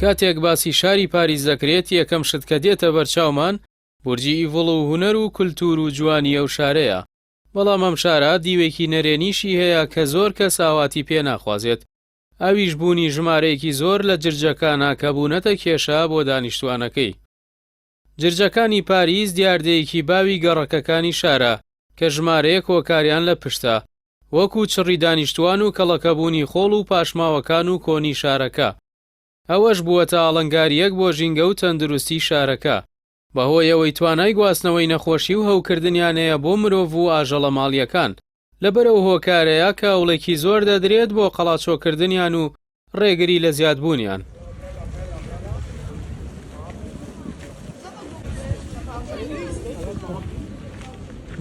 کاتێک باسی شاری پاریس دەکرێت یەکەم شت کە دێتە بەرچاومان بورجی ئیڤڵ و هونەر و کولتور و جوانی ئەو شارەیە. بەڵام ئەم شارە دیوێکی نەرێنیشی هەیە کە زۆر کەس ئاواتی پێ ناخوازێت. ئەویش بوونی ژمارەیەکی زۆر لە جرجەکانە کە بوونەتە کێشە بۆ دانیشتوانەکەی. جرجەکانی پاریس دیاردەیەکی باوی گەڕەکەکانی شارە کە ژمارەیەک هۆکاریان لە پشتە، وەکو چڕی دانیشتوان و کەڵەکەبوونی خۆڵ و پاشماوەکان و کۆنی شارەکە. ئەوەش بووەتە ئاڵنگاریەک بۆ ژینگە و تەندروستی شارەکە، بەهۆی ئەوەی توانای گواستنەوەی نەخۆشی و هەوکردنیانەیە بۆ مرۆڤ و ئاژەڵە ماڵیەکان. لەبەرەوە هۆکارەیە کە ئەوڵێکی زۆر دەدرێت بۆ قەڵاچۆکردنیان و ڕێگری لە زیادبوونیان.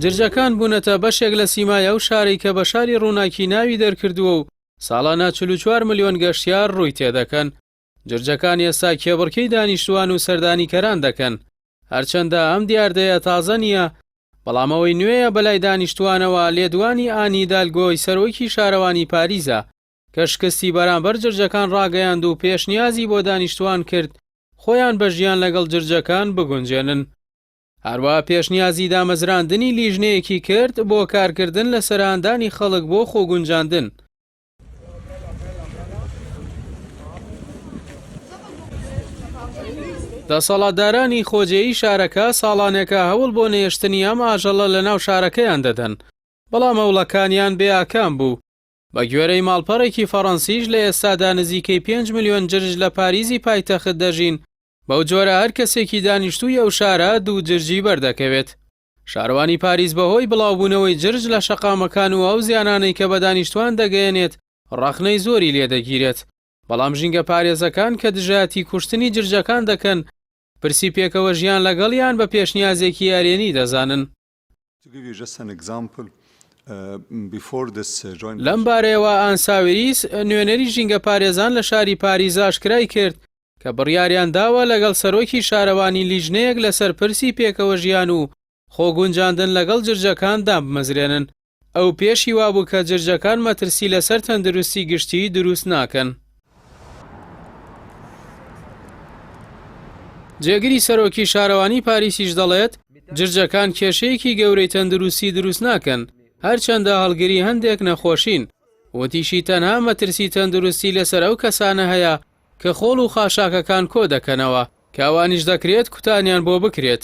جرجەکان بوونەتە بەشێک لە سیمای ئەو شاری کە بە شاری ڕووناکی ناوی دەرکردووە و ساڵانە 44 ملیۆن گەشتیار ڕووی تێدەکەن. جرجەکان ئێستا کێبڕکەی دانیشتوان و سەردانیکەران دەکەن. هەرچەندە ئەم دیاردەیە تازە نییە، بەڵام ئەوەی نوێیە بەلای دانیشتوانەوە لێدوانی ئانی دالگۆی سەرۆکی شارەوانی پاریزە کە شکستی بەرامبەر جرجەکان ڕاگەیاند و پێشنیازی بۆ دانیشتوان کرد خۆیان بە ژیان لەگەڵ جرجەکان بگونجێنن. هەروەها پێشنیازی دامەزراندنی لیژنەیەکی کرد بۆ کارکردن لە سەرهاندانی خەڵک بۆ خۆگونجاندن. دەسەڵاتدارانی خۆجێیی شارەکە ساڵانێکە هەوڵ بۆ نێشتنی ئەم ئاژەڵە لە ناو شارەکەیان دەدەن، بەڵام ئەوڵەکانیان بێئاکام بوو. بە گوێرەی ماڵپەڕێکی فەڕەنسیش لە ئێستادا نزیکەی 5 ملیۆن جرج لە پاریزی پایتەخت دەژین. بەو جۆرە هەر کەسێکی دانیشتووی ئەو شارە دوو جرجی بەردەکەوێت. شارەوانی پاریس بەهۆی بڵاوبوونەوەی جرج لە شەقامەکان و ئەو زیانانەی کە بە دانیشتوان دەگەیەنێت ڕەخنەی زۆری لێدەگیرێت. بەڵام ژینگە پارێزەکان کە دژایەتی کوشتنی جرجەکان دەکەن پرسی پێکەوە ژیان لەگەڵیان بە پێشنیازێکی یارێنی دەزانن. لەم بارەیەوە ئانساویریس نوێنەری ژینگە پارێزان لە شاری پاریز ئاشکرای کرد کە بڕیاریان داوە لەگەڵ سەرۆکی شارەوانی لیژنەیەک لەسەر پرسی پێکەوە ژیان و خۆگونجاندن لەگەڵ جرجەکان دام بمەزرێنن. ئەو پێشی وابوو کە جرجەکان مەترسی لەسەر تەندروستی گشتی دروست ناکەن. جێگری سەرۆکی شارەوانی پاریسیش دەڵێت جرجەکان کێشەیەکی گەورەی تەندروستی دروست ناکەن، هەرچەندە هەڵگری هەندێک نەخۆشین. وتیشی تەنها مەترسی تەندروستی لەسەر ئەو کەسانە هەیە کە خۆڵ و خاشاکەکان کۆ دەکەنەوە، کە ئەوانیش دەکرێت کوتانیان بۆ بکرێت.